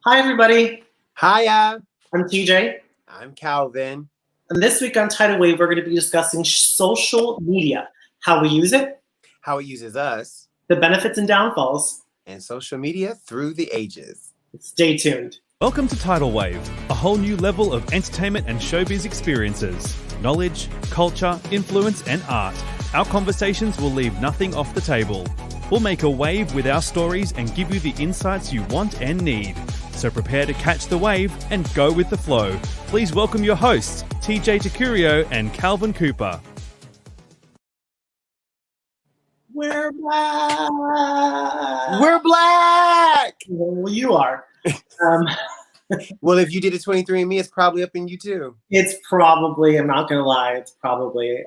Hi, everybody. Hiya, I'm TJ. I'm Calvin. And this week on TidalWave, we're going to be discussing social media, how we use it, How it uses us the benefits and downfalls. and social media through the ages. Stay tuned. Welcome to TidalWave, a whole new level of entertainment and showbiz experiences. Knowledge, culture, influence, and art. Our conversations will leave nothing off the table. We'll make a wave with our stories and give you the insights you want and need. So prepare to catch the wave and go with the flow. Please welcome your hosts, tjtekurio and Calvin Cooper. We're back. We're black! Well, you are. Well, if you did a 23andMe, it's probably up in you too. It's probably, I'm not going to lie, it's probably,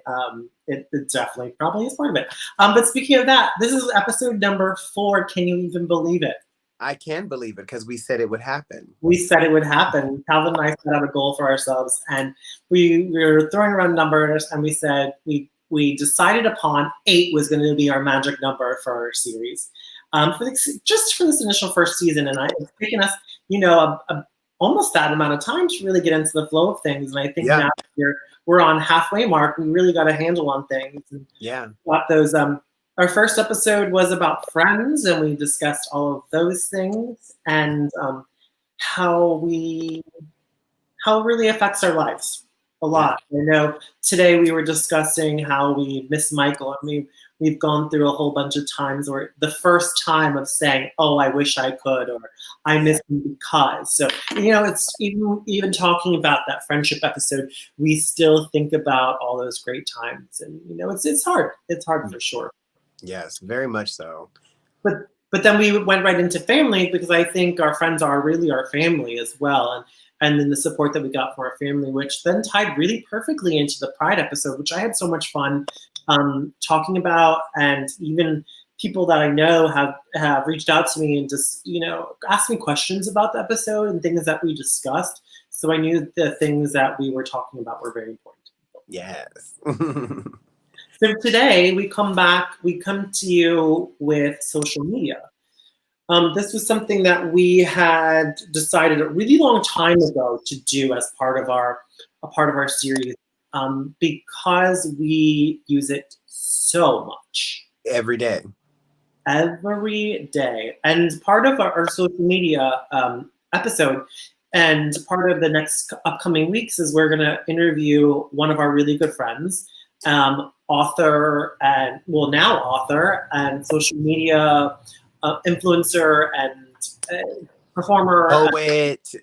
it definitely probably is part of it. But speaking of that, this is episode number 4. Can you even believe it? I can believe it because we said it would happen. We said it would happen. Calvin and I set out a goal for ourselves, and we were throwing around numbers, and we said we decided upon 8 was going to be our magic number for our series, just for this initial first season. And it's taken us, almost that amount of time to really get into the flow of things. And I think now we're on halfway mark. We really got a handle on things. And got those. Our first episode was about friends, and we discussed all of those things and how it really affects our lives a lot. I know today we were discussing how we miss Michael. I mean, we've gone through a whole bunch of times where the first time of saying, "Oh, I wish I could," or "I miss him because." So it's even talking about that friendship episode. We still think about all those great times, and it's hard. It's hard for sure. Yes, very much so. But then we went right into family, because I think our friends are really our family as well. And then the support that we got from our family, which then tied really perfectly into the Pride episode, which I had so much fun talking about. And even people that I know have reached out to me and just, asked me questions about the episode and things that we discussed. So I knew the things that we were talking about were very important. Yes. So today we come to you with social media. This was something that we had decided a really long time ago to do as part of our series, because we use it so much. Every day. And part of our social media episode, and part of the next upcoming weeks, is we're going to interview one of our really good friends, author and social media influencer and performer. Poet,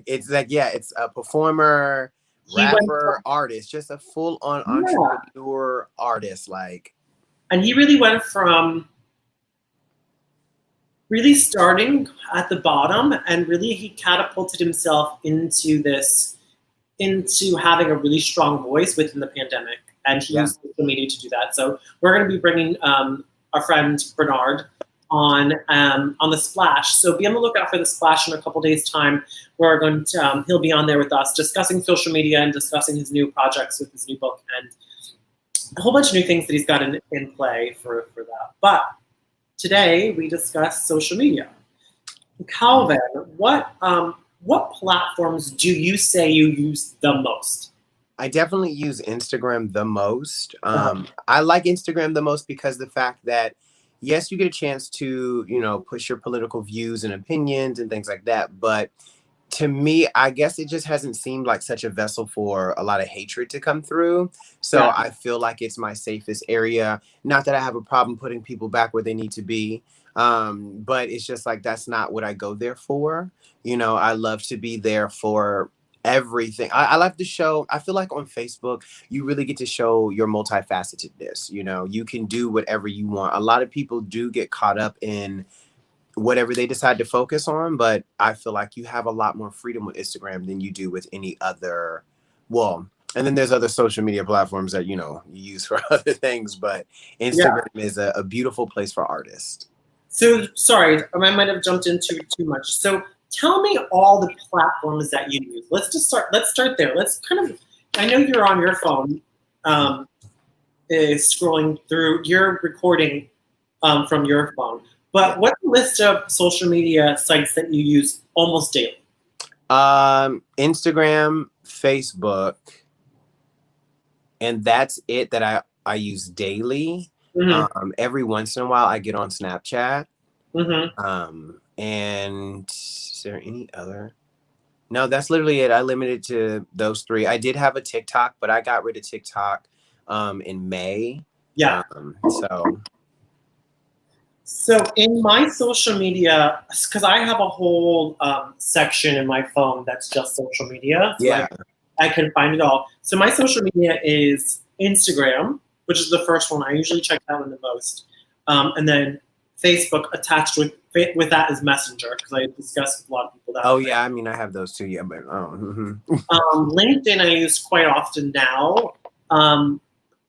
it's a performer, rapper, artist, just a full-on entrepreneur artist. And he really went from really starting at the bottom, and really he catapulted himself into having a really strong voice within the pandemic. And he used social media to do that. So we're going to be bringing our friend Bernard on the Splash. So be on the lookout for the Splash in a couple days' time. We're going to he'll be on there with us, discussing social media and discussing his new projects with his new book and a whole bunch of new things that he's got in play for that. But today we discuss social media. Calvin, what platforms do you say you use the most? I definitely use Instagram the most. I like Instagram the most because the fact that, yes, you get a chance to, push your political views and opinions and things like that. But to me, I guess it just hasn't seemed like such a vessel for a lot of hatred to come through. So I feel like it's my safest area. Not that I have a problem putting people back where they need to be. But it's just like, that's not what I go there for. I love to be there for everything. I like to show, I feel like on Facebook, you really get to show your multifacetedness. You can do whatever you want. A lot of people do get caught up in whatever they decide to focus on, but I feel like you have a lot more freedom with Instagram than you do with any other, and then there's other social media platforms that, you use for other things, but Instagram is a beautiful place for artists. So, sorry, I might have jumped into too much. So tell me all the platforms that you use. Let's start there. I know you're on your phone, scrolling through, you're recording from your phone. But what's the list of social media sites that you use almost daily? Instagram, Facebook, and that's it that I use daily. Every once in a while I get on Snapchat. And is there any other? No, that's literally it. I limited to those three. I did have a TikTok, but I got rid of TikTok in May. Yeah. So in my social media, because I have a whole section in my phone that's just social media. So Yeah. I can find it all. So my social media is Instagram, which is the first one. I usually check that one the most. And then Facebook attached with that is Messenger, because I discussed with a lot of people that. Oh yeah, I mean I have those too. Yeah, but LinkedIn I use quite often now.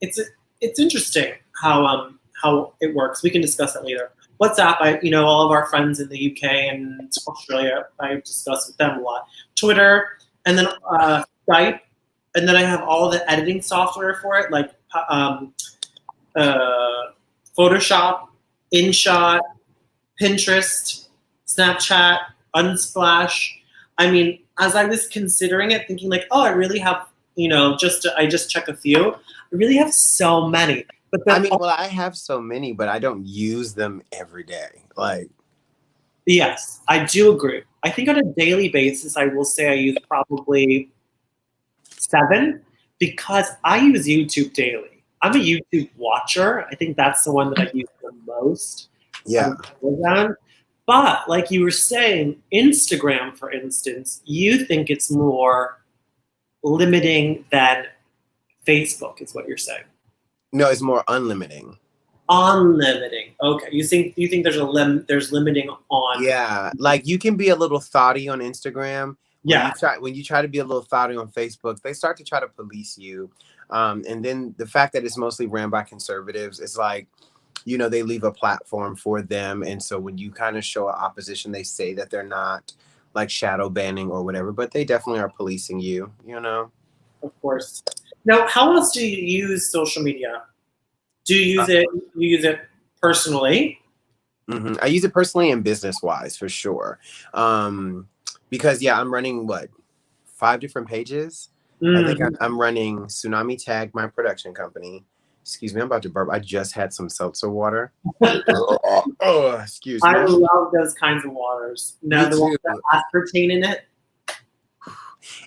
It's interesting how it works. We can discuss that later. WhatsApp, all of our friends in the UK and Australia, I discuss with them a lot. Twitter, and then Skype, and then I have all the editing software for it, like Photoshop, InShot, Pinterest, Snapchat, Unsplash. I mean, as I was considering it, thinking like, oh, I really have, I just check a few. I really have so many. But then, I have so many, but I don't use them every day. Like, yes, I do agree. I think on a daily basis, I will say I use probably 7, because I use YouTube daily. I'm a YouTube watcher. I think that's the one that I use the most. Yeah. But like you were saying, Instagram, for instance, you think it's more limiting than Facebook, is what you're saying. No, it's more unlimiting. Unlimiting. Okay. You think there's limiting on. Yeah. Like you can be a little thoughty on Instagram. Yeah. When you try to be a little thoughty on Facebook, they start to try to police you. And then the fact that it's mostly ran by conservatives, it's like, they leave a platform for them. And so when you kind of show opposition, they say that they're not like shadow banning or whatever, but they definitely are policing you, Of course. Now, how else do you use social media? Do you use it personally? I use it personally and business-wise for sure. Because I'm running 5 different pages. I think I'm running Tsunami Tag, my production company. Excuse me, I'm about to burp. I just had some seltzer water. Excuse me. I love those kinds of waters. Now the one with that aspartame in it.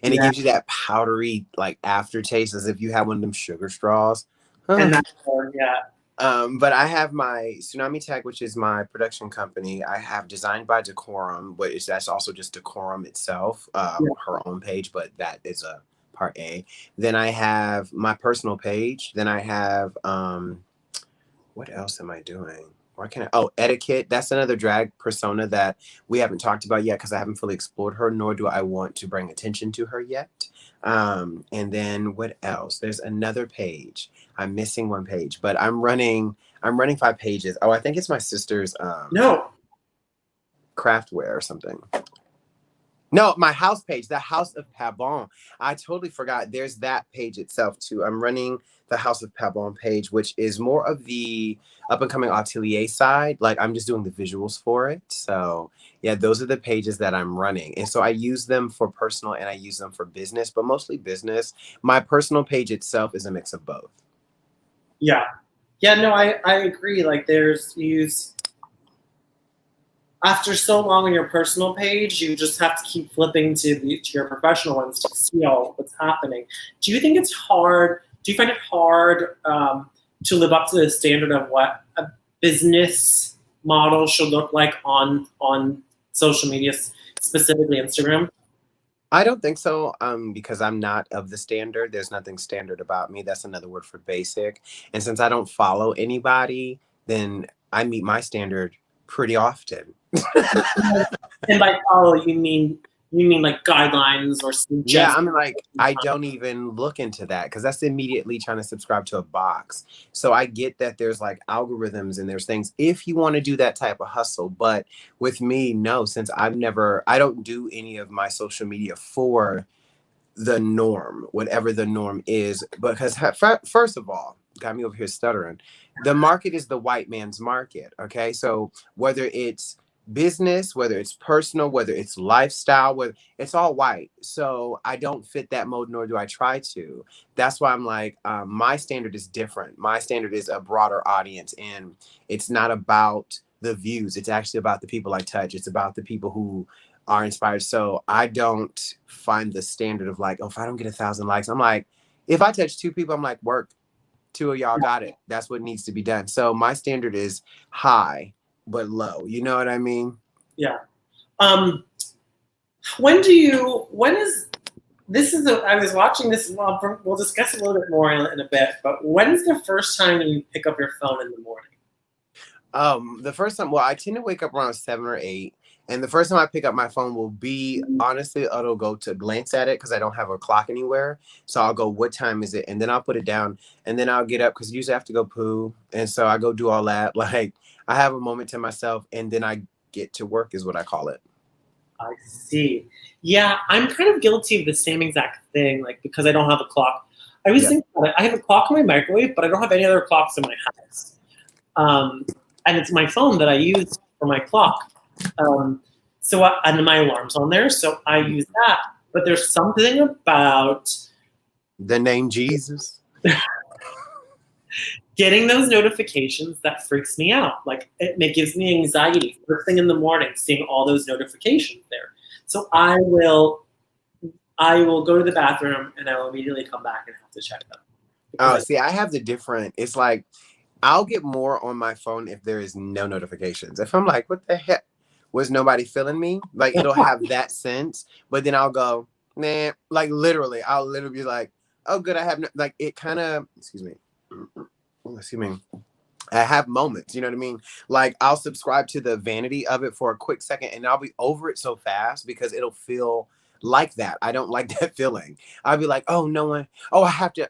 And it gives you that powdery aftertaste, as if you had one of them sugar straws. And that's but I have my Tsunami Tag, which is my production company. I have Designed by Decorum, that's also just Decorum itself, her own page, but that is a part A. Then I have my personal page. Then I have what else am I doing? Etiquette. That's another drag persona that we haven't talked about yet, because I haven't fully explored her, nor do I want to bring attention to her yet. And then what else? There's another page. I'm missing one page, but I'm running 5 pages. Oh, I think it's my sister's craftware or something. No, my house page, the House of Pabon. I totally forgot. There's that page itself too. I'm running the House of Pabon page, which is more of the up and coming atelier side. Like I'm just doing the visuals for it. So yeah, those are the pages that I'm running. And so I use them for personal and I use them for business, but mostly business. My personal page itself is a mix of both. Yeah. Yeah, no, I agree. Like after so long on your personal page, you just have to keep flipping to your professional ones to see all what's happening. Do you think it's hard? Do you find it hard to live up to the standard of what a business model should look like on social media, specifically Instagram? I don't think so, because I'm not of the standard. There's nothing standard about me. That's another word for basic. And since I don't follow anybody, then I meet my standard pretty often. And by follow, you mean like guidelines or suggestions? Yeah, I mean, I don't even look into that, because that's immediately trying to subscribe to a box. So I get that there's algorithms and there's things if you want to do that type of hustle. But with me, no, since I don't do any of my social media for the norm, whatever the norm is, because first of all, got me over here stuttering. The market is the white man's market. Okay. So whether it's business, whether it's personal, whether it's lifestyle, whether it's all white. So I don't fit that mode, nor do I try to. That's why I'm like, my standard is different. My standard is a broader audience, and it's not about the views. It's actually about the people I touch. It's about the people who are inspired. So I don't find the standard of like, oh, if I don't get 1,000 likes, I'm like, if I touch 2 people, I'm like, work. 2 of y'all got it. That's what needs to be done. So my standard is high but low. You know what I mean? Yeah. When is this is I was watching this. Well, we'll discuss a little bit more in a bit. But when's the first time you pick up your phone in the morning? The first time, well, I tend to wake up around 7 or 8. And the first time I pick up my phone will be, honestly, it'll go to glance at it because I don't have a clock anywhere. So I'll go, what time is it? And then I'll put it down. And then I'll get up because usually I have to go poo. And so I go do all that. Like, I have a moment to myself, and then I get to work is what I call it. I see. Yeah, I'm kind of guilty of the same exact thing, like because I don't have a clock. I always think about it. I have a clock in my microwave, but I don't have any other clocks in my house. And it's my phone that I use for my clock. And my alarm's on there, so I use that. But there's something about the name Jesus. Getting those notifications that freaks me out. Like it gives me anxiety first thing in the morning, seeing all those notifications there. So I will go to the bathroom and I will immediately come back and have to check them. Oh, see, I have the different. It's like I'll get more on my phone if there is no notifications. If I'm like, what the heck? Was nobody feeling me? Like it'll have that sense, but then I'll go, nah, like literally, I'll literally be like, oh, good, I have no, like it kind of, excuse me. I have moments, you know what I mean? Like I'll subscribe to the vanity of it for a quick second and I'll be over it so fast because it'll feel like that. I don't like that feeling. I'll be like, oh, no one, oh, I have to,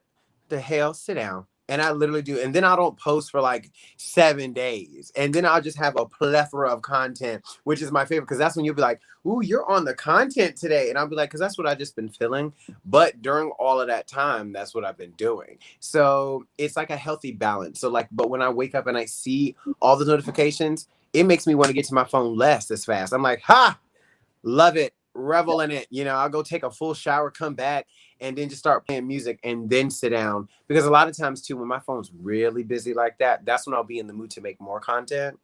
the hell, sit down. And I literally do. And then I don't post for like 7 days. And then I'll just have a plethora of content, which is my favorite. Because that's when you'll be like, ooh, you're on the content today. And I'll be like, because that's what I just been feeling. But during all of that time, that's what I've been doing. So it's like a healthy balance. So like, but when I wake up and I see all the notifications, it makes me want to get to my phone less as fast. I'm like, ha, love it. Revel in it. You know, I'll go take a full shower, come back, and then just start playing music and then sit down. Because a lot of times too, when my phone's really busy like that, that's when I'll be in the mood to make more content.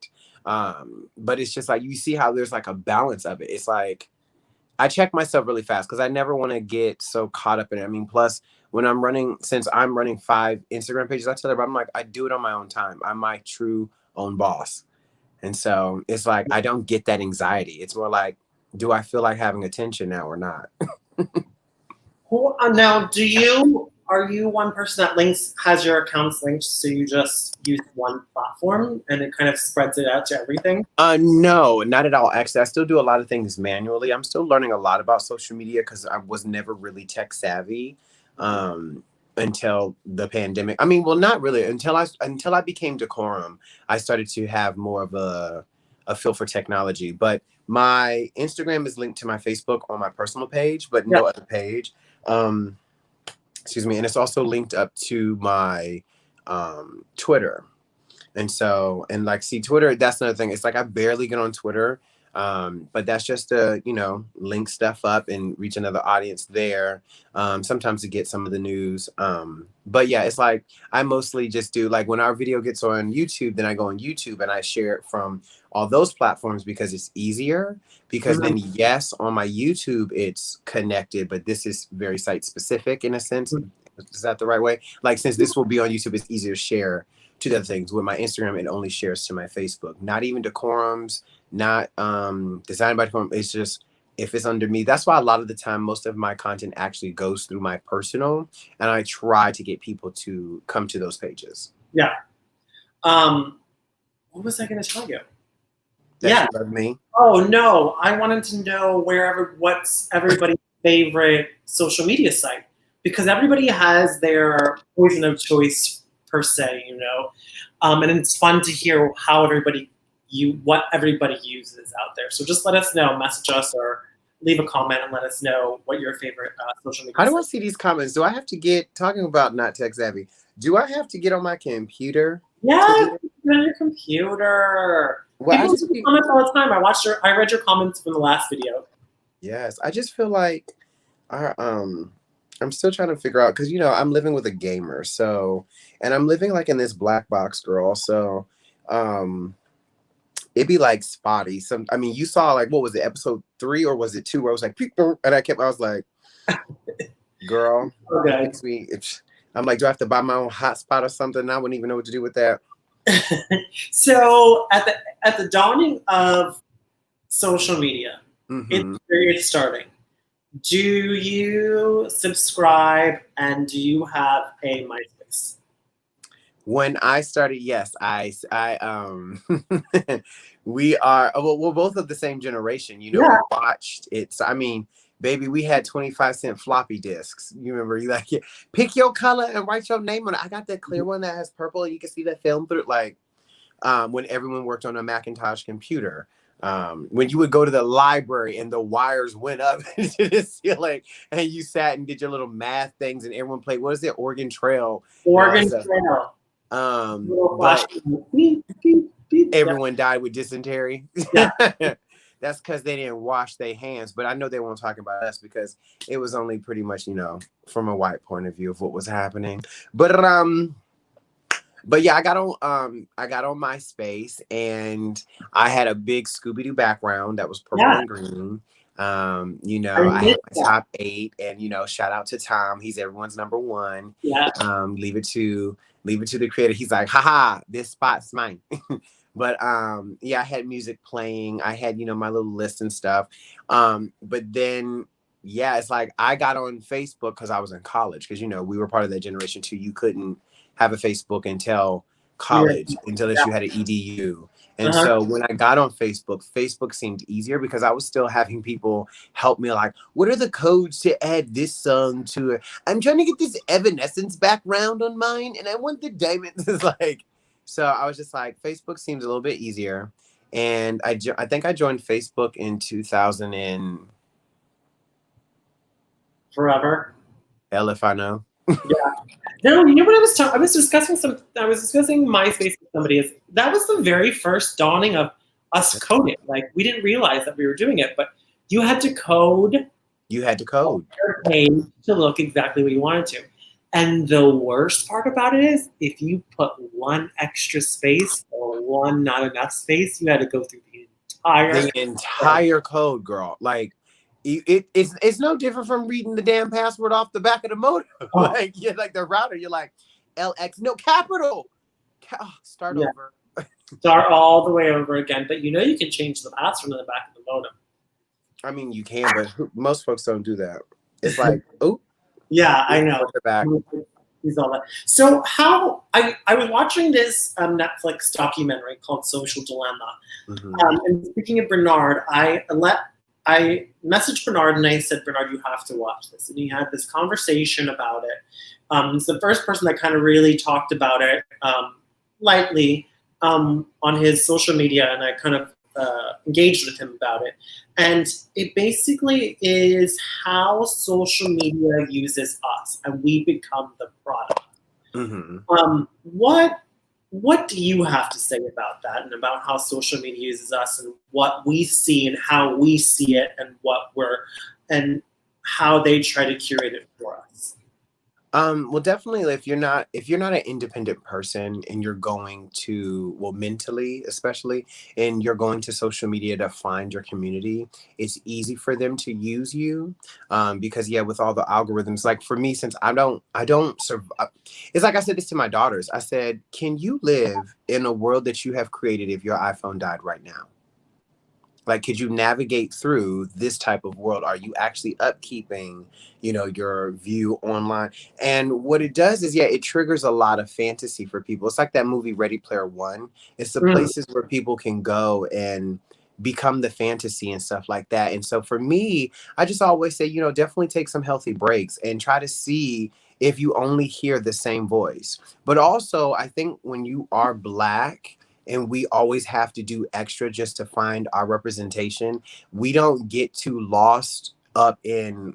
But it's just like, you see how there's like a balance of it. It's like, I check myself really fast because I never want to get so caught up in it. I mean, plus when I'm running, since I'm running 5 Instagram pages, I tell everybody, I'm like, I do it on my own time. I'm my true own boss. And so it's like, I don't get that anxiety. It's more like, do I feel like having attention now or not? Now, are you one person that has your accounts linked so you just use one platform and it kind of spreads it out to everything? No, not at all. Actually, I still do a lot of things manually. I'm still learning a lot about social media because I was never really tech savvy until the pandemic. I mean, well, not really. Until I became Decorum, I started to have more of a feel for technology. But my Instagram is linked to my Facebook on my personal page, but no other page. Excuse me. And it's also linked up to my Twitter. And so, and like, see, Twitter, that's another thing. It's like I barely get on Twitter. But that's just to, link stuff up and reach another audience there. Sometimes to get some of the news. But yeah, it's like I mostly just do, like, when our video gets on YouTube, then I go on YouTube and I share it from all those platforms because it's easier. Because then, yes, on my YouTube, it's connected, but this is very site specific in a sense. Is that the right way? Like, since this will be on YouTube, it's easier to share to the other things. With my Instagram, it only shares to my Facebook. Not even Decorums, not designed by Decorum. It's just, if it's under me. That's why a lot of the time, most of my content actually goes through my personal, and I try to get people to come to those pages. Yeah. What was I going to tell you? That you love me. Oh no, I wanted to know what's everybody's favorite social media site, because everybody has their poison of choice per se, and it's fun to hear how what everybody uses out there. So just let us know, message us or leave a comment and let us know what your favorite social media. How do I see these comments? Do I have to get, talking about not tech savvy, do I have to get on my computer? Yeah, on your computer. Well, I People just do comments all the time. I read your comments from the last video. yes, I just feel like our I'm still trying to figure out because I'm living with a gamer, so and I'm living like in this black box, girl. So it'd be like spotty. I mean, you saw like what was it, episode 3 or was it 2 where I was like, "Peek," and I was like, girl, it Okay. makes me. I'm like, do I have to buy my own hotspot or something? I wouldn't even know what to do with that. So at the dawning of social media, Mm-hmm. it's starting. Do you subscribe and do you have a MySpace? When I started, yes, we are, well, we're both of the same generation, Yeah. we watched it. So, I mean, baby, we had 25-cent floppy disks. You remember, you like, pick your color and write your name on it. I got that clear one that has purple and you can see that film through it. Like, when everyone worked on a Macintosh computer. When you would go to the library and the wires went up into the ceiling and you sat and did your little math things and everyone played, what is it, Oregon Trail? Oregon Trail. But everyone died with dysentery. Yeah. That's because they didn't wash their hands. But I know they won't talk about us because it was only pretty much, from a white point of view of what was happening. But yeah, I got on MySpace and I had a big Scooby-Doo background that was purple and green. I had my top 8 and shout out to Tom. He's everyone's number 1. Yeah. Leave it to the creator. He's like, haha, this spot's mine. But yeah, I had music playing. I had, my little list and stuff. But then yeah, it's like I got on Facebook because I was in college, because we were part of that generation too. You couldn't have a Facebook until college, until you had an EDU. And so when I got on Facebook seemed easier because I was still having people help me, like, what are the codes to add this song to it? I'm trying to get this Evanescence background on mine and I want the diamonds. It's like, so I was just like, Facebook seems a little bit easier. And I think I joined Facebook in 2000 and forever. Hell if I know. Yeah. No, you know what I was discussing MySpace with somebody. That was the very first dawning of us coding. Like, we didn't realize that we were doing it, but you had to code. You had to code your page to look exactly what you wanted to. And the worst part about it is if you put one extra space or one not enough space, you had to go through the entire code, girl. Like, it's no different from reading the damn password off the back of the modem. Like, you're like the router, you're like LX, no capital. Start over. Start all the way over again. But you can change the password in the back of the modem. I mean, you can, but most folks don't do that. It's like, oh. Yeah, I know. Back. He's all that. So I was watching this Netflix documentary called Social Dilemma. Mm-hmm. And speaking of Bernard, I messaged Bernard and I said, Bernard, you have to watch this. And he had this conversation about it. It's the first person that kind of really talked about it lightly on his social media, and I kind of engaged with him about it. And it basically is how social media uses us and we become the product. Mm-hmm. What do you have to say about that, and about how social media uses us and what we see and how we see it and how they try to curate it for us? Well, definitely, if you're not an independent person and you're going to, well, mentally especially, and you're going to social media to find your community, it's easy for them to use you, because with all the algorithms. Like for me, since I don't survive, it's like I said this to my daughters. I said, can you live in a world that you have created if your iPhone died right now? Like, could you navigate through this type of world? Are you actually upkeeping, your view online? And what it does is, it triggers a lot of fantasy for people. It's like that movie Ready Player One. It's the places where people can go and become the fantasy and stuff like that. And so for me, I just always say, definitely take some healthy breaks and try to see if you only hear the same voice. But also, I think when you are Black, and we always have to do extra just to find our representation, we don't get too lost up in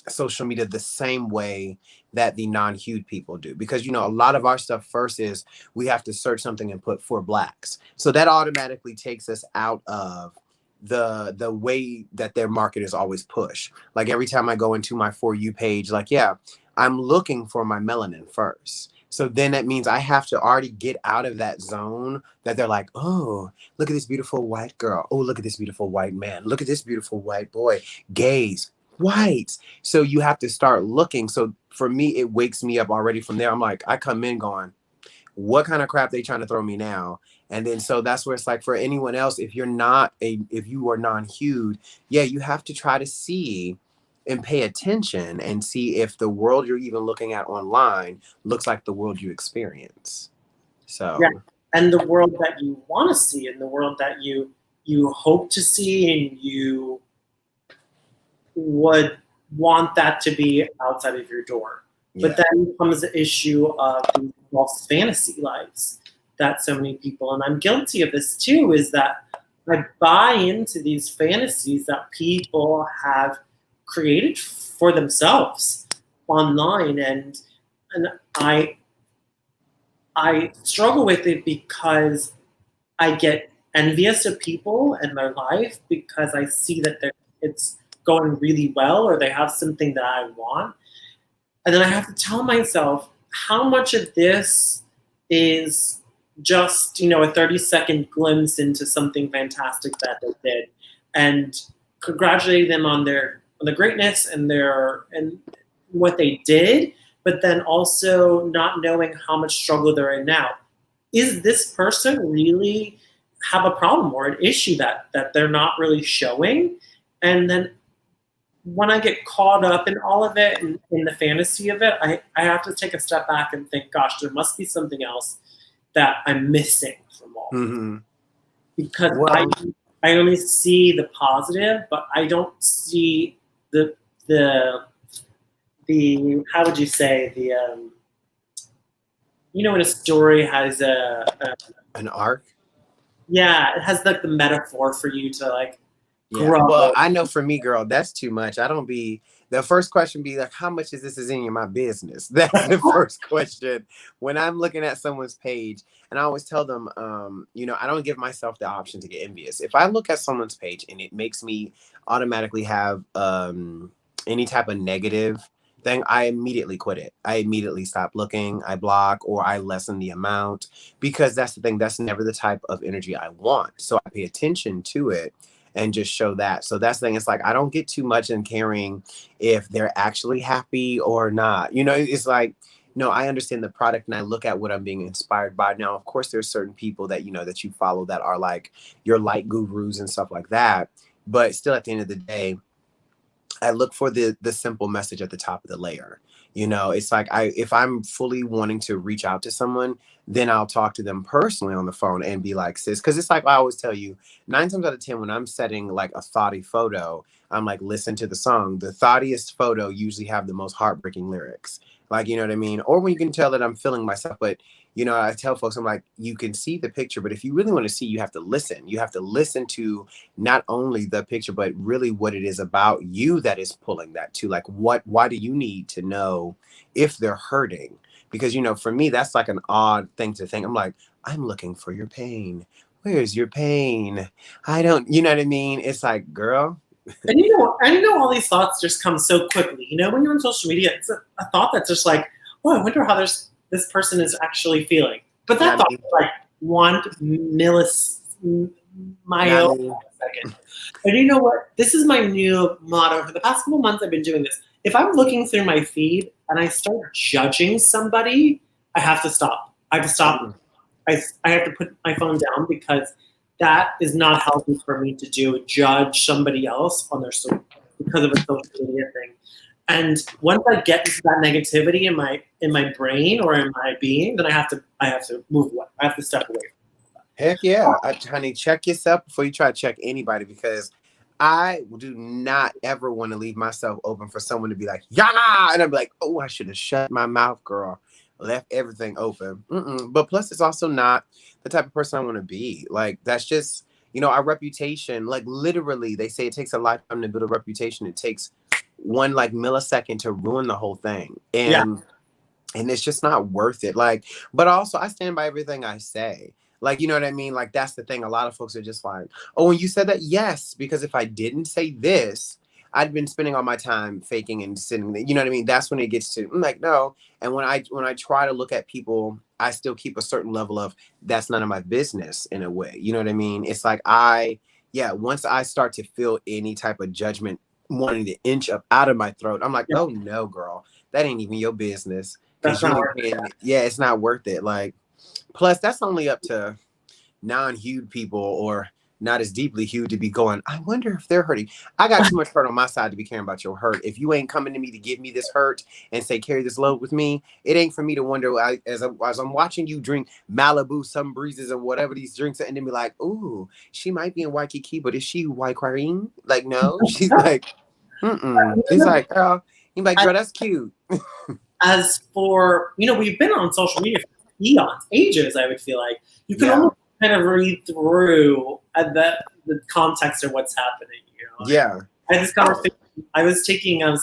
social media the same way that the non-hued people do, because a lot of our stuff first is we have to search something and put for blacks, so that automatically takes us out of the way that their market is always push. Like every time I go into my For You page, like, yeah, I'm looking for my melanin first. So then that means I have to already get out of that zone that they're like, oh, look at this beautiful white girl. Oh, look at this beautiful white man. Look at this beautiful white boy. Gays, whites. So you have to start looking. So for me, it wakes me up already from there. I'm like, I come in going, what kind of crap they trying to throw me now? And then so that's where it's like, for anyone else, if you are non-hued, yeah, you have to try to see and pay attention and see if the world you're even looking at online looks like the world you experience. So yeah, and the world that you want to see, and the world that you hope to see, and you would want that to be outside of your door. yeah. But then comes the issue of these false fantasy lives that so many people, and I'm guilty of this too, is that I buy into these fantasies that people have created for themselves online, and I struggle with it because I get envious of people and their life because I see that it's going really well, or they have something that I want. And then I have to tell myself how much of this is just, a 30-second glimpse into something fantastic that they did, and congratulate them on the greatness and what they did, but then also not knowing how much struggle they're in now. Is this person really have a problem or an issue that they're not really showing? And then when I get caught up in all of it and in the fantasy of it, I have to take a step back and think, gosh, there must be something else that I'm missing from all Mm-hmm. because I only see the positive, but I don't see the how would you say, when a story has An arc. Yeah, it has like the metaphor for you to like Yeah. grow. Well, I know for me, girl, that's too much. The first question be like, how much is any of my business? That's the first question when I'm looking at someone's page. And I always tell them, I don't give myself the option to get envious. If I look at someone's page and it makes me automatically have any type of negative thing, I immediately quit it. I immediately stop looking, I block, or I lessen the amount, because that's the thing. That's never the type of energy I want. So I pay attention to it and just show that. So that's the thing. It's like, I don't get too much in caring if they're actually happy or not. It's like, no, I understand the product and I look at what I'm being inspired by. Now, of course, there's certain people that, that you follow that are like your light gurus and stuff like that. But still, at the end of the day, I look for the simple message at the top of the layer. It's like if I'm fully wanting to reach out to someone, then I'll talk to them personally on the phone and be like, sis, because it's like I always tell you, 9 times out of 10, when I'm setting like a thoughty photo, I'm like, listen to the song. The thoughtiest photo usually have the most heartbreaking lyrics. Like, you know what I mean? Or when you can tell that I'm feeling myself. But, I tell folks, I'm like, you can see the picture, but if you really want to see, you have to listen. You have to listen to not only the picture, but really what it is about you that is pulling that to. Like, why do you need to know if they're hurting? Because, for me, that's like an odd thing to think. I'm like, I'm looking for your pain. Where's your pain? I don't, you know what I mean? It's like, girl. And all these thoughts just come so quickly. When you're on social media, it's a thought that's just like, oh, I wonder how this person is actually feeling. But that thought is like 1 millisecond. And you know what? This is my new motto. For the past couple months, I've been doing this. If I'm looking through my feed and I start judging somebody, I have to stop. I have to stop. I have to put my phone down, because that is not healthy for me to do. Judge somebody else on because of a social media thing. And once I get into that negativity in my brain or in my being, then I have to move away. I have to step away. Heck yeah, honey, check yourself before you try to check anybody, because I do not ever want to leave myself open for someone to be like, yeah, and I'm like, oh, I should have shut my mouth, girl. Left everything open. But plus, it's also not the type of person I want to be. Like, that's just, our reputation. Like, literally, they say it takes a lifetime to build a reputation. It takes one like millisecond to ruin the whole thing. Yeah. And it's just not worth it. Like, but also I stand by everything I say. Like, you know what I mean? Like, that's the thing. A lot of folks are just like, oh, when you said that, yes, because if I didn't say this, I'd been spending all my time faking and sitting there. You know what I mean? That's when it gets to, I'm like, no. And when I try to look at people, I still keep a certain level of that's none of my business in a way. You know what I mean? It's like once I start to feel any type of judgment wanting to inch up out of my throat, I'm like, oh no, girl, that ain't even your business. That's not worth it. Yeah, it's not worth it. Like, plus that's only up to non-hued people or not as deeply hued to be going, I wonder if they're hurting. I got too much hurt on my side to be caring about your hurt. If you ain't coming to me to give me this hurt and say, carry this load with me, it ain't for me to wonder, as I'm watching you drink Malibu, some breezes and whatever these drinks are, and then be like, ooh, she might be in Waikiki, but is she Waikiki? Like, no, she's like, He's like, girl, he's like, girl, that's cute. As for, we've been on social media for eons, ages, I would feel like. You can almost kind of read through the context of what's happening, Yeah. I had this conversation. I was speaking of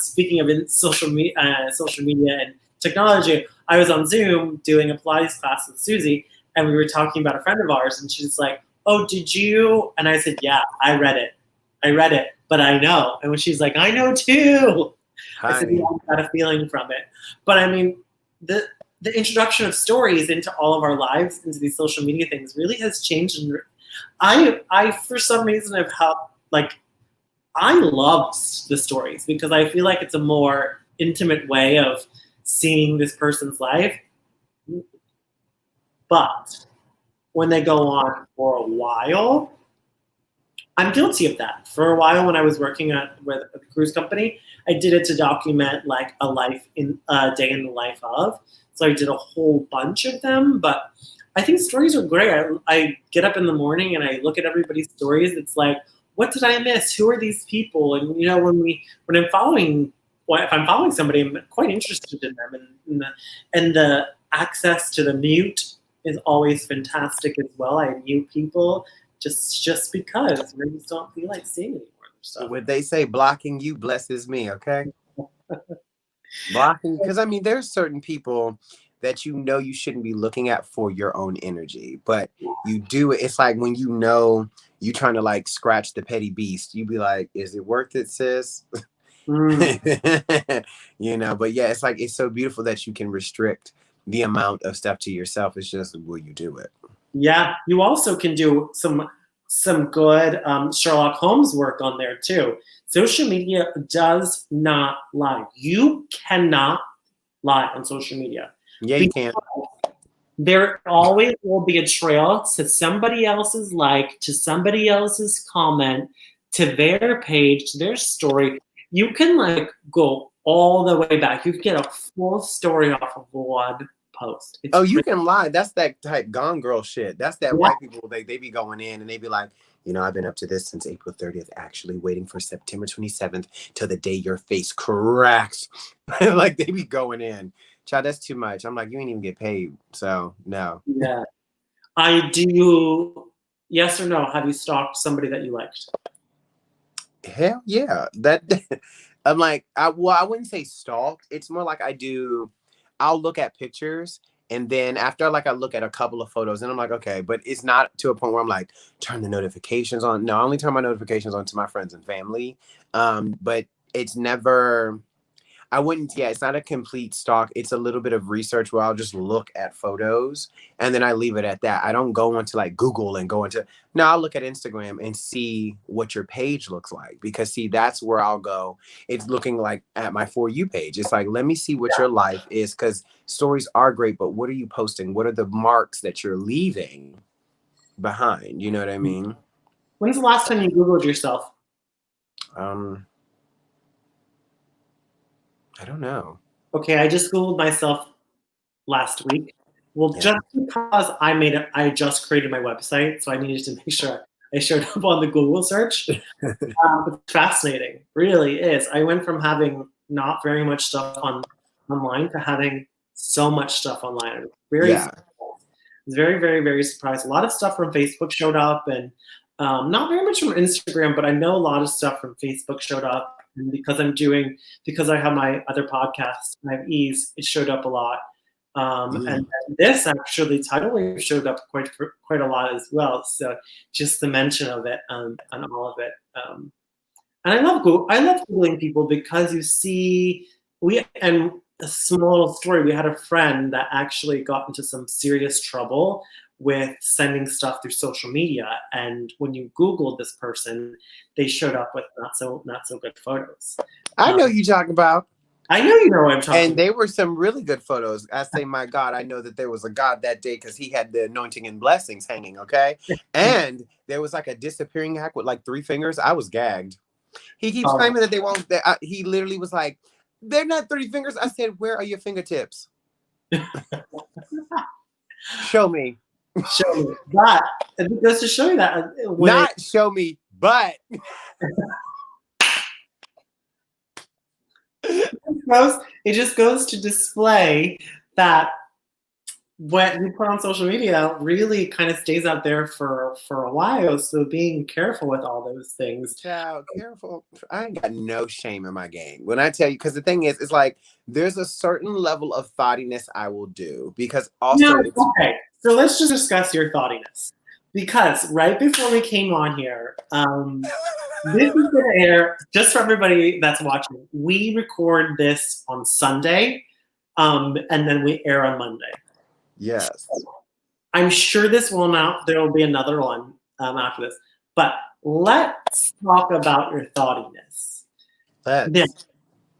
social media and technology, I was on Zoom doing a Pilates class with Susie, and we were talking about a friend of ours, and she's like, oh, did you? And I said, yeah, I read it, but I know. And when she's like, I know too. I said, yeah, I got a feeling from it. But I mean, the introduction of stories into all of our lives, into these social media things, really has changed. And I for some reason have helped, I loved the stories because I feel like it's a more intimate way of seeing this person's life. But when they go on for a while, I'm guilty of that. For a while, when I was working with a cruise company, I did it to document a day in the life of. So I did a whole bunch of them. But I think stories are great. I get up in the morning and I look at everybody's stories. It's like, what did I miss? Who are these people? And when I'm following somebody, I'm quite interested in them. And the access to the mute is always fantastic as well. I mute people just because I just don't feel like seeing anymore. So what they say, blocking you blesses me, okay? Blocking, because I mean, there's certain people that you shouldn't be looking at for your own energy, but you do it. It's like when you trying to scratch the petty beast, you be like, is it worth it, sis? But yeah, it's like, it's so beautiful that you can restrict the amount of stuff to yourself. It's just, will you do it? Yeah, you also can do some good Sherlock Holmes work on there too. Social media does not lie. You cannot lie on social media. Yeah, you can. There always will be a trail to somebody else's to somebody else's comment, to their page, to their story. You can go all the way back. You can get a full story off of one post. You can lie. That's that type Gone Girl shit. That's that white people, they be going in and they be like, I've been up to this since April 30th, actually waiting for September 27th till the day your face cracks. They be going in. Child, that's too much. I'm like, you ain't even get paid. So no. Yeah. I do. Yes or no? Have you stalked somebody that you liked? Hell yeah. That I'm like, I wouldn't say stalked. It's more like I'll look at pictures. And then after I look at a couple of photos and I'm like, okay, but it's not to a point where I'm like, turn the notifications on. No, I only turn my notifications on to my friends and family. But it's never, it's not a complete stalk. It's a little bit of research where I'll just look at photos and then I leave it at that. I don't go into Google and I'll look at Instagram and see what your page looks like, because that's where I'll go. It's looking at my For You page. It's let me see what your life is, because stories are great, but what are you posting? What are the marks that you're leaving behind? You know what I mean? When's the last time you Googled yourself? I don't know. Okay, I just Googled myself last week. Well, just because I just created my website, so I needed to make sure I showed up on the Google search. It's fascinating, really is. I went from having not very much stuff online to having so much stuff online. I was very, very, very surprised. A lot of stuff from Facebook showed up, and not very much from Instagram, but I know a lot of stuff from Facebook showed up. And because I have my other podcast, I have Ease, it showed up a lot. And this actually, TidalWave showed up quite a lot as well. So just the mention of it and all of it. And I love Googling people because you see, and a small story, we had a friend that actually got into some serious trouble with sending stuff through social media. And when you Googled this person, they showed up with not so good photos. I know you talking about. I know you know what I'm talking about. And they were some really good photos. I say, my God, I know that there was a God that day because he had the anointing and blessings hanging, okay? And there was like a disappearing act with like 3 fingers. I was gagged. He keeps claiming that they won't. He literally was like, they're not 3 fingers. I said, where are your fingertips? Show me. Show me. But it goes to show you that. Not show me, but. It just goes to display that what you put on social media really kind of stays out there for a while. So being careful with all those things. Child, careful. I ain't got no shame in my game. When I tell you, because the thing is, it's like there's a certain level of thoughtiness I will do because also. Okay, so let's just discuss your thoughtiness. Because right before we came on here, this is going to air, just for everybody that's watching, we record this on Sunday, and then we air on Monday. Yes. I'm sure this will not, there will be another one after this. But let's talk about your thoughtiness.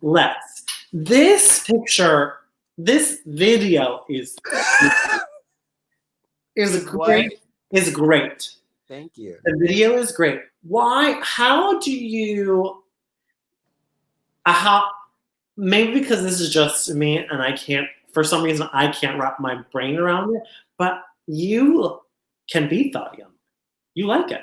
Let's. This picture, this video is great. Is great. Thank you. The video is great. Why? How do you? Maybe because this is just me, and I can't. For some reason, I can't wrap my brain around it. But you can be thought young. You like it.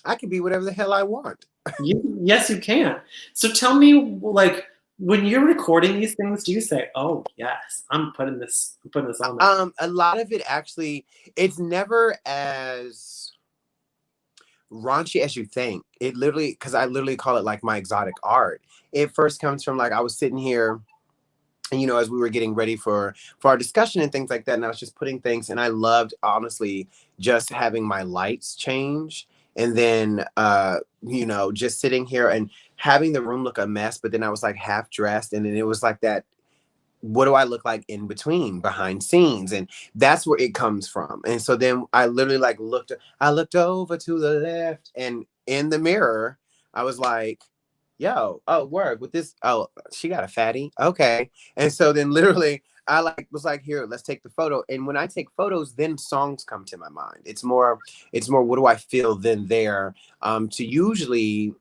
I can be whatever the hell I want. Yes, you can. So tell me, like, when you're recording these things, do you say, "Oh yes, I'm putting this on"? A lot of it actually, it's never as raunchy as you think. It literally, because I literally call it like my exotic art. It first comes from like I was sitting here, and as we were getting ready for our discussion and things like that, and I was just putting things, and I loved honestly just having my lights change, and then just sitting here and having the room look a mess, but then I was like half dressed, and then it was like that. What do I look like in between, behind scenes? And that's where it comes from. And so then I literally like looked over to the left, and in the mirror, I was like, yo, oh, work with this. Oh, she got a fatty. Okay. And so then literally I was like, here, let's take the photo. And when I take photos, then songs come to my mind. It's more, what do I feel then there? To usually,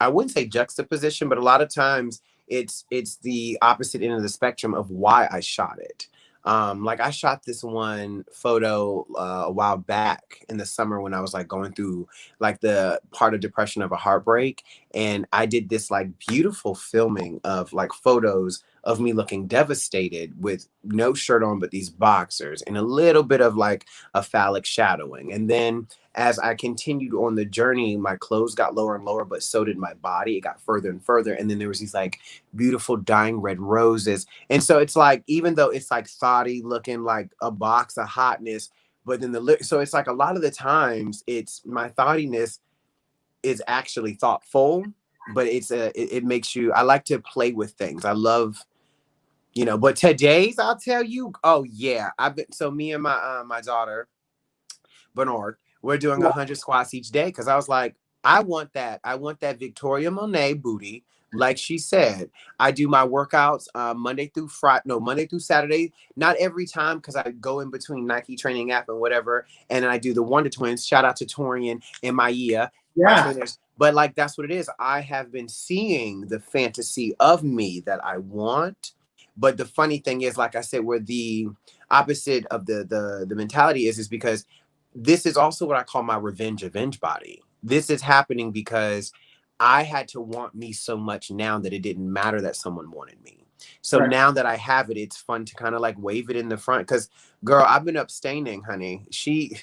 I wouldn't say juxtaposition, but a lot of times it's the opposite end of the spectrum of why I shot it. Like I shot this one photo a while back in the summer when I was like going through like the part of depression of a heartbreak. And I did this like beautiful filming of like photos of me looking devastated with no shirt on, but these boxers and a little bit of like a phallic shadowing. And then as I continued on the journey, my clothes got lower and lower, but so did my body. It got further and further. And then there was these like beautiful dying red roses. And so it's like, even though it's like thoughty looking like a box of hotness, but then so it's like a lot of the times it's my thoughtiness is actually thoughtful, but it makes you, I like to play with things. I love, but today's, I'll tell you, oh yeah. So me and my daughter, Bernard, we're doing 100 squats each day. Cause I was like, I want that Victoria Monet booty. Like she said, I do my workouts Monday through Saturday. Not every time, because I go in between Nike training app and whatever. And then I do the Wonder Twins. Shout out to Torian and Maya. Yeah. But like, that's what it is. I have been seeing the fantasy of me that I want. But the funny thing is, like I said, where the opposite of the mentality is because this is also what I call my revenge body. This is happening because I had to want me so much now that it didn't matter that someone wanted me. So right. Now that I have it, it's fun to kind of like wave it in the front. Because, girl, I've been abstaining, honey. She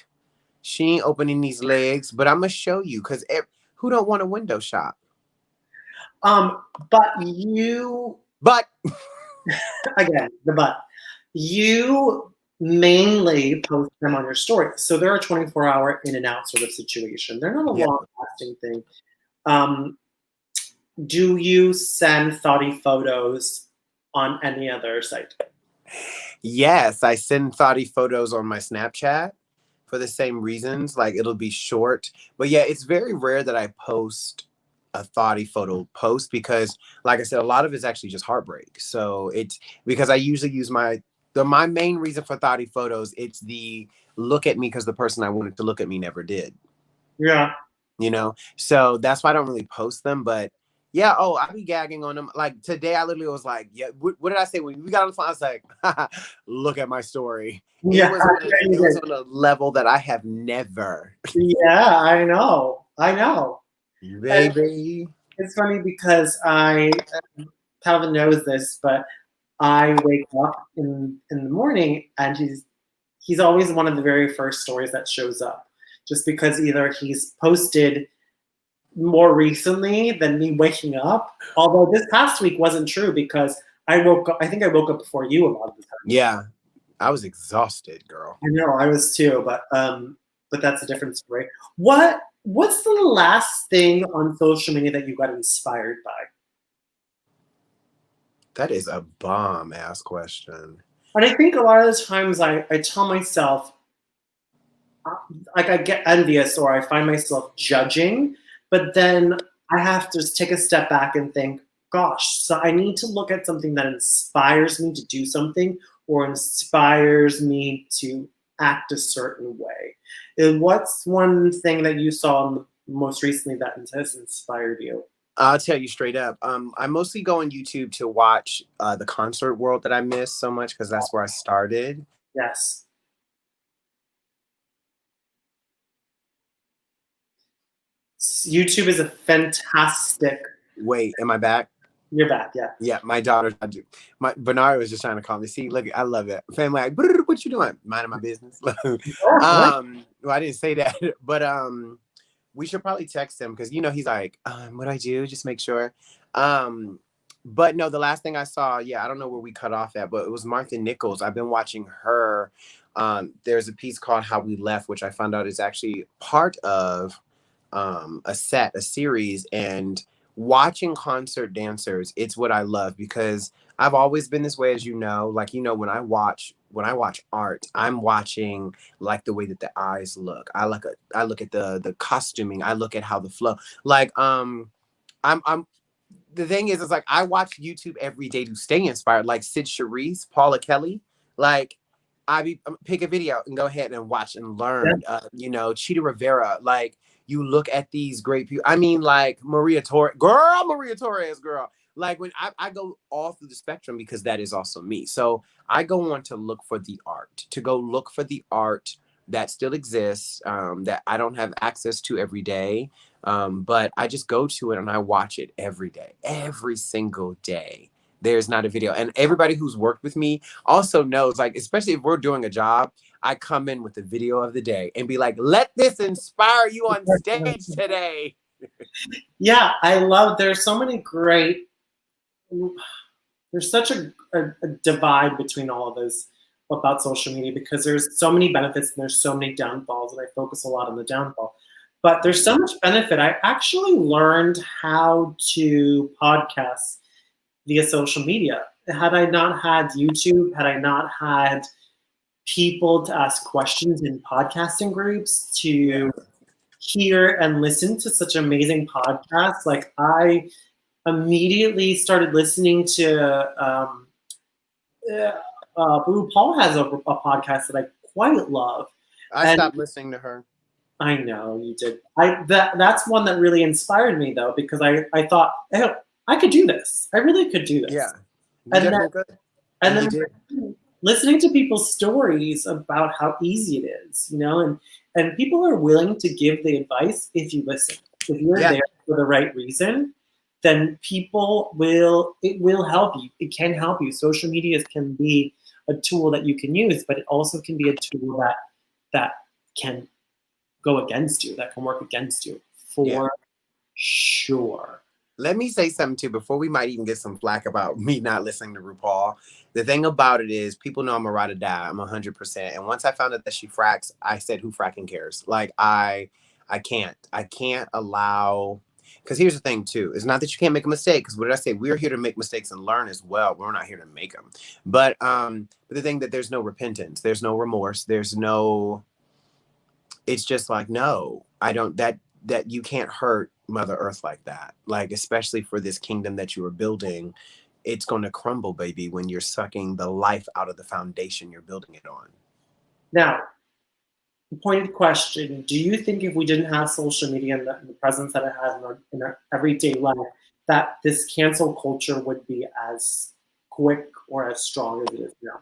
ain't opening these legs, but I'm going to show you because who don't want a window shop? But you, But again, the but, you mainly post them on your story. So they're a 24-hour in and out sort of situation. They're not a yeah. long lasting thing. Do you send thoughty photos on any other site? Yes, I send thoughty photos on my Snapchat for the same reasons. Like it'll be short. But yeah, it's very rare that I post a thoughty photo post because like I said, a lot of it's actually just heartbreak. So it's because I usually use my main reason for thoughty photos, it's the look at me because the person I wanted to look at me never did. Yeah. You know? So that's why I don't really post them. But yeah, oh, I be gagging on them. Like today, I literally was like, yeah, what did I say when we got on the phone? I was like, look at my story. Yeah. It was on a level that I have never. Yeah, I know. I know. Baby. It's funny because Calvin knows this, but I wake up in the morning and he's always one of the very first stories that shows up, just because either he's posted more recently than me waking up. Although this past week wasn't true because I think I woke up before you a lot of the time. Yeah, I was exhausted, girl. I know I was too, but that's a different story. What's the last thing on social media that you got inspired by? That is a bomb ass question. And I think a lot of the times I tell myself, like I get envious or I find myself judging, but then I have to just take a step back and think, gosh, so I need to look at something that inspires me to do something or inspires me to act a certain way. And what's one thing that you saw most recently that has inspired you? I'll tell you straight up. I mostly go on YouTube to watch the concert world that I miss so much because that's where I started. Yes. YouTube is a fantastic. Wait, am I back? You're back, yeah. Yeah, my daughter. My Bernard was just trying to call me. See, look, I love it. Family, like, what you doing? Minding my business. Well, I didn't say that, but we should probably text him because he's like, what I do, just make sure. But no, the last thing I saw, I don't know where we cut off at, but it was Martha Nichols. I've been watching her. There's a piece called How We Left, which I found out is actually part of a series, and watching concert dancers, it's what I love because I've always been this way, as you know. Like, when I watch art, I'm watching like the way that the eyes look. I look at the costuming. I look at how the flow. Like, I'm the thing is, it's like I watch YouTube every day to stay inspired. Like Sid Charisse, Paula Kelly, like pick a video and go ahead and watch and learn. Yeah. Cheetah Rivera, like. You look at these great people. I mean, like Maria Torres, girl. Like when I go all through the spectrum because that is also me. So I go on to look for the art, that still exists, that I don't have access to every day. But I just go to it and I watch it every day, every single day. There's not a video. And everybody who's worked with me also knows, like, especially if we're doing a job, I come in with the video of the day and be like, let this inspire you on stage today. Yeah, I love, there's so many great, there's such a divide between all of this about social media because there's so many benefits and there's so many downfalls, and I focus a lot on the downfall. But there's so much benefit. I actually learned how to podcast via social media. Had I not had YouTube, had I not had people to ask questions in podcasting groups, to hear and listen to such amazing podcasts, like I immediately started listening to RuPaul has a podcast that I quite love. I stopped listening to her. I know you did. That's one that really inspired me though, because I thought, hey, I could do this. I really could do this. Yeah. And then listening to people's stories about how easy it is, and people are willing to give the advice if you listen. If you're there for the right reason, then it will help you. It can help you. Social media can be a tool that you can use, but it also can be a tool that can go against you, that can work against you, for sure. Let me say something too before we might even get some flack about me not listening to RuPaul. The thing about it is, people know I'm a ride or die. I'm 100%. And once I found out that she fracks, I said, "Who fracking cares?" Like I can't allow. Because here's the thing too: it's not that you can't make a mistake. Because what did I say? We're here to make mistakes and learn as well. We're not here to make them. But the thing that there's no repentance, there's no remorse, there's no. It's just like, no, I don't. That you can't hurt Mother Earth like that. Like, especially for this kingdom that you are building, it's going to crumble, baby, when you're sucking the life out of the foundation you're building it on. Now, pointed question: do you think if we didn't have social media and the presence that it has in our everyday life, that this cancel culture would be as quick or as strong as it is now?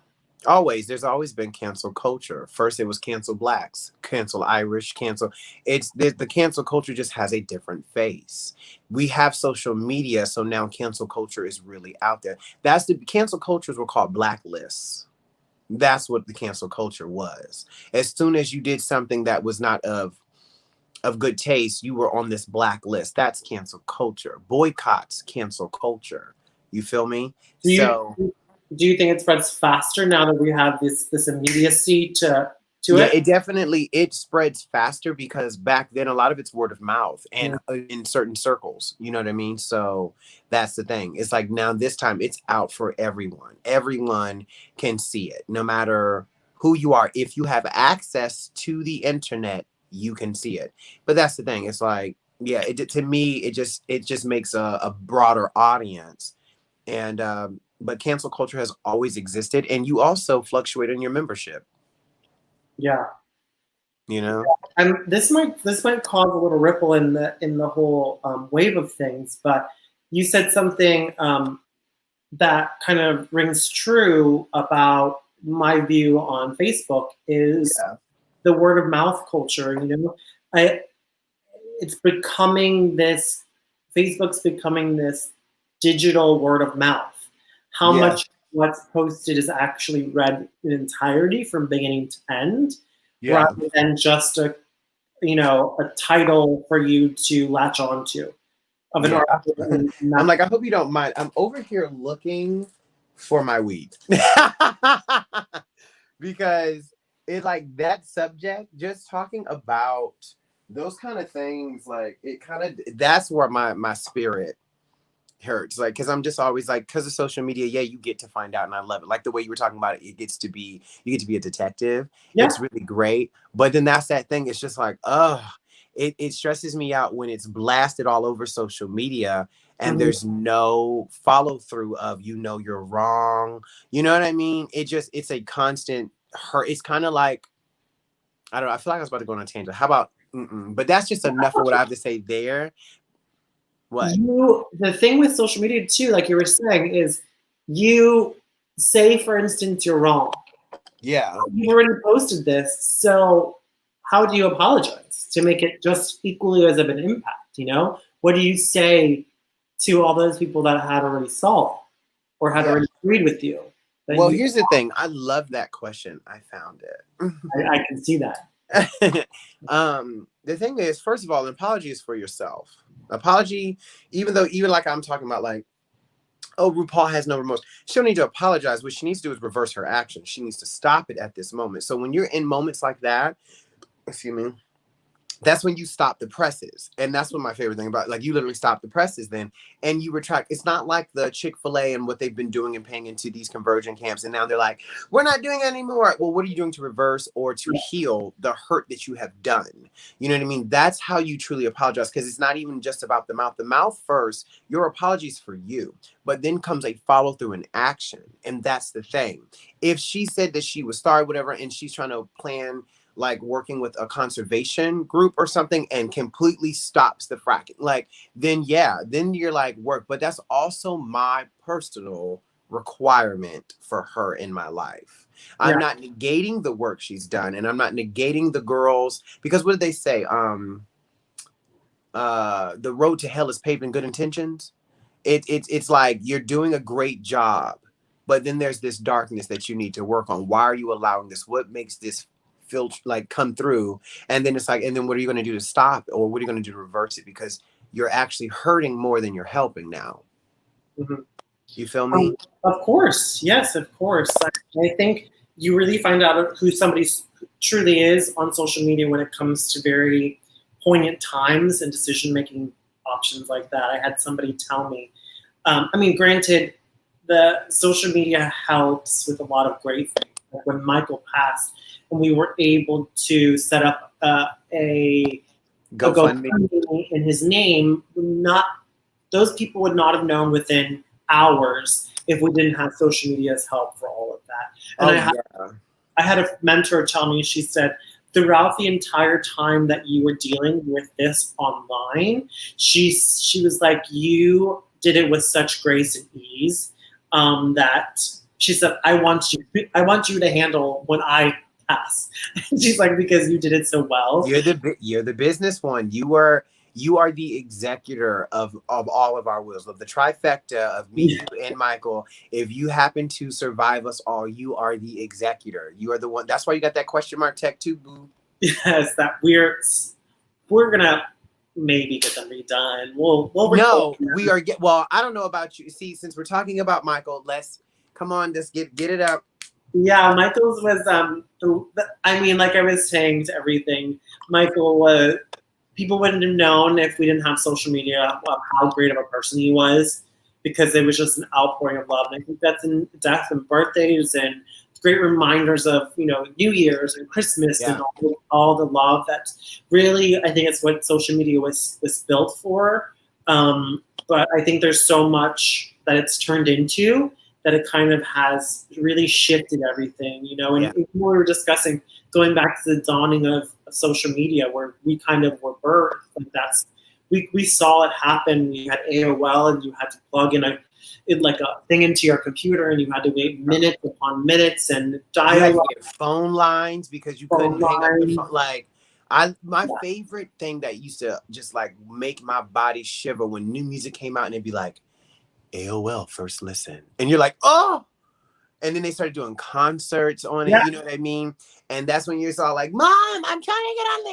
There's always been cancel culture. First it was cancel blacks, cancel Irish, cancel. It's the cancel culture just has a different face. We have social media, so now cancel culture is really out there. That's the cancel cultures were called blacklists. That's what the cancel culture was. As soon as you did something that was not of good taste, you were on this blacklist. That's cancel culture. Boycotts, cancel culture. You feel me? Do you think it spreads faster now that we have this immediacy to yeah, it? It spreads faster because back then a lot of it's word of mouth and in certain circles, you know what I mean? So that's the thing. It's like now this time it's out for everyone. Everyone can see it, no matter who you are. If you have access to the internet, you can see it. But that's the thing. It's like, yeah, to me, it just makes a broader audience. And but cancel culture has always existed, and you also fluctuate in your membership. Yeah. You know, and this might cause a little ripple in the whole wave of things. But you said something that kind of rings true about my view on Facebook is the word of mouth culture. You know, it's becoming this. Facebook's becoming this digital word of mouth. How much what's posted is actually read in entirety from beginning to end, rather than just a title for you to latch onto of an article. I'm like, I hope you don't mind. I'm over here looking for my weed because it's like that subject, just talking about those kind of things, like that's where my spirit hurts, like, because I'm just always like, because of social media, you get to find out, and I love it, like the way you were talking about it. You get to be a detective. It's really great, but then that's that thing. It's just like, it stresses me out when it's blasted all over social media and there's no follow through of, you're wrong, you know what I mean? It's a constant hurt. It's kind of like, I don't know, I feel like I was about to go on a tangent. How about but that's just enough of what I have to say there. What? The thing with social media too, like you were saying, is you say, for instance, you're wrong. Yeah. You've already posted this, so how do you apologize to make it just equally as of an impact? You know, what do you say to all those people that had already saw or had already agreed with you? Well, here's the thing. I love that question. I found it. I can see that. The thing is, first of all, an apology is for yourself. Apology, even like I'm talking about, like, oh, RuPaul has no remorse. She don't need to apologize. What she needs to do is reverse her action. She needs to stop it at this moment. So when you're in moments like that, excuse me, that's when you stop the presses. And that's what my favorite thing about, like, you literally stop the presses then and you retract. It's not like the Chick-fil-A and what they've been doing and paying into these conversion camps. And now they're like, we're not doing it anymore. Well, what are you doing to reverse or to heal the hurt that you have done? You know what I mean? That's how you truly apologize, because it's not even just about the mouth. The mouth first, your apologies for you, but then comes a follow through and action. And that's the thing. If she said that she was sorry, whatever, and she's trying to plan, like, working with a conservation group or something, and completely stops the fracking, like, then you're like, work. But that's also my personal requirement for her in my life. I'm not negating the work she's done, and I'm not negating the girls, because what did they say? The road to hell is paved in good intentions. It's like, you're doing a great job, but then there's this darkness that you need to work on. Why are you allowing this? What makes this filter, like, come through? And then it's like, and then what are you going to do to stop it? Or what are you going to do to reverse it? Because you're actually hurting more than you're helping now. Mhm. You feel me? Of course. Yes, of course. I think you really find out who somebody truly is on social media when it comes to very poignant times and decision-making options like that. I had somebody tell me, I mean, granted, the social media helps with a lot of great things. Like when Michael passed and we were able to set up a GoFundMe. GoFundMe in his name, those people would not have known within hours if we didn't have social media's help for all of that. And I had a mentor tell me, she said, throughout the entire time that you were dealing with this online, she was like, you did it with such grace and ease that she said, I want you to handle when I pass. She's like, because you did it so well. You're the business one. You are the executor of all of our wills, of the trifecta of me, you, and Michael. If you happen to survive us all, you are the executor. You are the one. That's why you got that question mark tech too, boo. Yes, that we're gonna maybe get them redone. We are well. I don't know about you. See, since we're talking about Michael, let's come on. Just get it up. Yeah, Michael's was I mean, like I was saying to everything, Michael was. People wouldn't have known if we didn't have social media of how great of a person he was, because it was just an outpouring of love. And I think that's in death and birthdays and great reminders of, you know, New Year's and Christmas and all the love that really, I think it's what social media was built for. But I think there's so much that it's turned into that it kind of has really shifted everything, you know. And we were discussing going back to the dawning of social media, where we kind of were birthed. Like we saw it happen. You had AOL, and you had to plug in a thing into your computer, and you had to wait minutes upon minutes and dial. You had to get phone lines because you couldn't hang up the phone. Like my favorite thing that used to just like make my body shiver when new music came out, and it'd be like, AOL first listen, and you're like, oh, and then they started doing concerts on it. You know what I mean? And that's when you're all like, Mom, I'm trying to get on the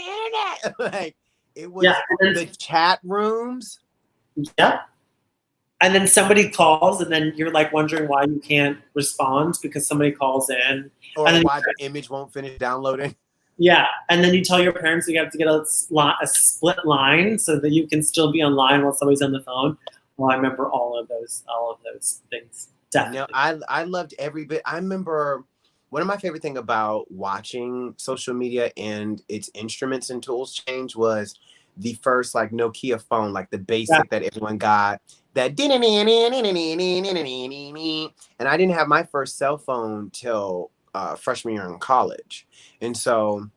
internet. Like it was the chat rooms. Yeah. And then somebody calls, and then you're like wondering why you can't respond because somebody calls in, or and why the image won't finish downloading. Yeah, and then you tell your parents you have to get a split line so that you can still be online while somebody's on the phone. Well, I remember all of those things. Definitely. No, I loved every bit. I remember one of my favorite thing about watching social media and its instruments and tools change was the first like Nokia phone, like the basic that everyone got. That and I didn't have my first cell phone till freshman year in college, and so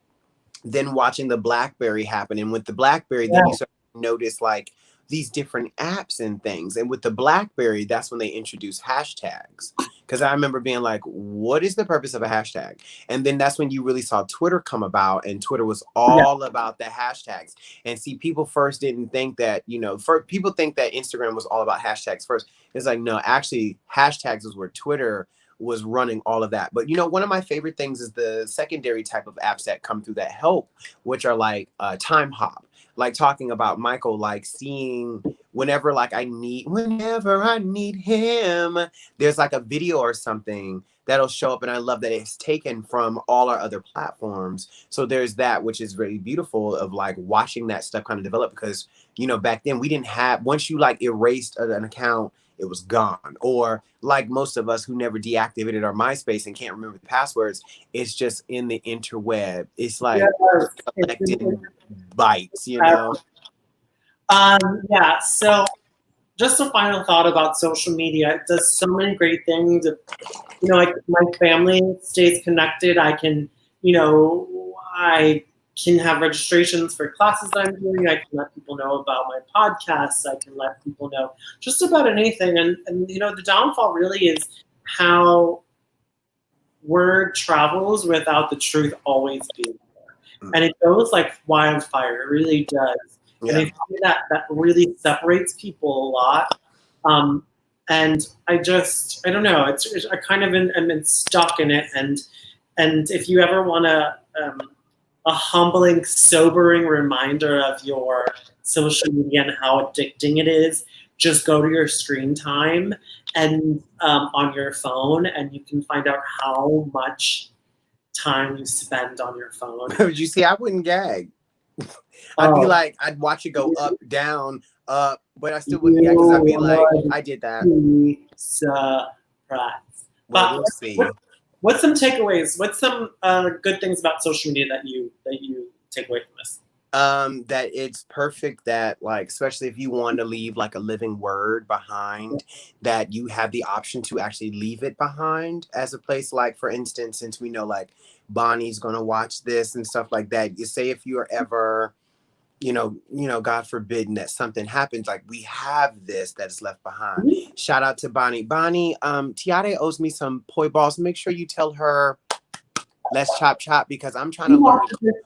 then watching the BlackBerry happen, and with the BlackBerry, then you start to notice like these different apps and things. And with the BlackBerry, that's when they introduced hashtags. Because I remember being like, what is the purpose of a hashtag? And then that's when you really saw Twitter come about, and Twitter was all about the hashtags. And see, people first didn't think that, you know, people think that Instagram was all about hashtags first. It's like, no, actually hashtags is where Twitter was running all of that. But, you know, one of my favorite things is the secondary type of apps that come through that help, which are like Time Hop. Like talking about Michael, like seeing whenever I need him, there's like a video or something that'll show up. And I love that it's taken from all our other platforms. So there's that, which is really beautiful of like watching that stuff kind of develop, because, you know, back then we didn't have, once you like erased an account, it was gone. Or like most of us who never deactivated our MySpace and can't remember the passwords, it's just in the interweb. It's like collecting bytes, you know? Yeah, so just a final thought about social media. It does so many great things. You know, like my family stays connected. I can, you know, I can have registrations for classes that I'm doing. I can let people know about my podcasts. I can let people know just about anything. And you know, the downfall really is how word travels without the truth always being there. And it goes like wildfire. It really does. And I find that really separates people a lot. And I don't know. I kind of am stuck in it. And if you ever want to a humbling, sobering reminder of your social media and how addicting it is, just go to your screen time and on your phone, and you can find out how much time you spend on your phone. You see, I wouldn't gag. I'd be like, I'd watch it go up, down, up, but I still wouldn't gag because I'd be like, I did that. Surprise. Well, we'll see. What's some takeaways? What's some good things about social media that you take away from this? That it's perfect that, like, especially if you want to leave like a living word behind, that you have the option to actually leave it behind as a place. Like, for instance, since we know like Bonnie's gonna watch this and stuff like that, you say if you're ever, you know, God forbid that something happens, like we have this that is left behind. Mm-hmm. Shout out to Bonnie. Bonnie, Tiare owes me some poi balls. Make sure you tell her, let's chop because I'm trying to learn.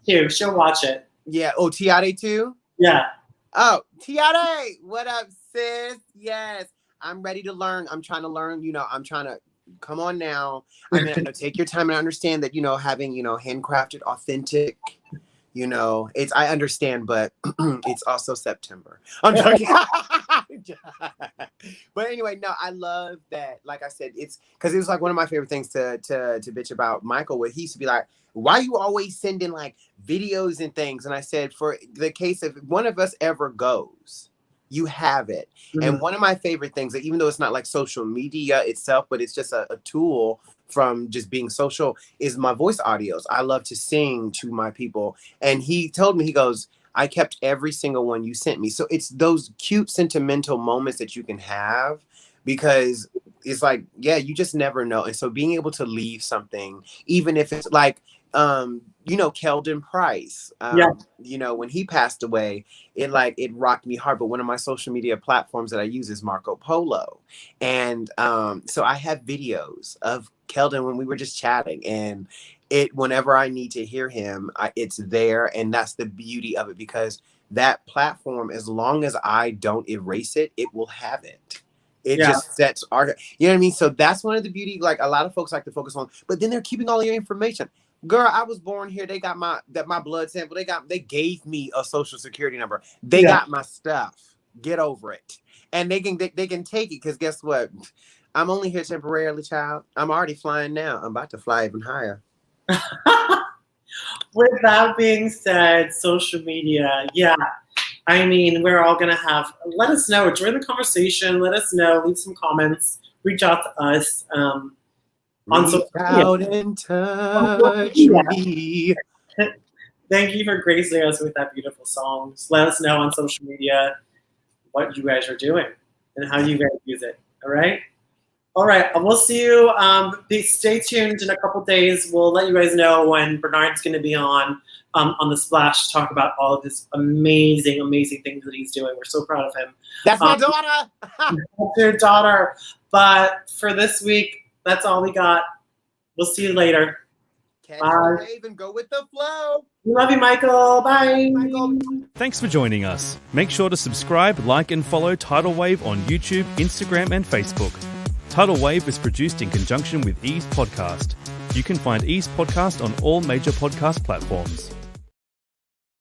Too. She'll watch it. Yeah. Oh, Tiare too? Yeah. Oh, Tiare, what up, sis? Yes. I'm ready to learn. I'm trying to learn, I'm trying to come on now. I mean, take your time and understand that, having, handcrafted, authentic, I understand, but it's also September. I'm joking. But anyway, no, I love that. Like I said, it's because it was like one of my favorite things to bitch about Michael, where he used to be like, why you always sending like videos and things? And I said, for the case if one of us ever goes, you have it. Mm-hmm. And one of my favorite things, that even though it's not like social media itself, but it's just a tool from just being social, is my voice audios. I love to sing to my people. And he told me, he goes, I kept every single one you sent me. So it's those cute, sentimental moments that you can have, because it's like, yeah, you just never know. And so being able to leave something, even if it's like, Keldon Price, when he passed away, it rocked me hard. But one of my social media platforms that I use is Marco Polo. And so I have videos of Keldon when we were just chatting, and whenever I need to hear him, it's there. And that's the beauty of it, because that platform, as long as I don't erase it, it will have it. It just sets art. You know what I mean? So that's one of the beauty, like a lot of folks like to focus on, but then they're keeping all your information. Girl, I was born here. They got my blood sample. They gave me a social security number. They got my stuff. Get over it. And they can take it, because guess what? I'm only here temporarily, child. I'm already flying now. I'm about to fly even higher. With that being said, social media, I mean, we're all going to let us know. Join the conversation. Let us know. Leave some comments. Reach out to us. On social media. And touch me. Thank you for gracing us with that beautiful song. Just let us know on social media what you guys are doing and how you guys use it. All right. We'll see you. Stay tuned in a couple days. We'll let you guys know when Bernard's going to be on the Splash to talk about all of this amazing, amazing things that he's doing. We're so proud of him. That's my daughter. That's your daughter. But for this week, that's all we got. We'll see you later. Catch the wave and go with the flow. We love you, Michael. Bye. Michael. Thanks for joining us. Make sure to subscribe, like, and follow TidalWave on YouTube, Instagram, and Facebook. TidalWave is produced in conjunction with Ease Podcast. You can find Ease Podcast on all major podcast platforms.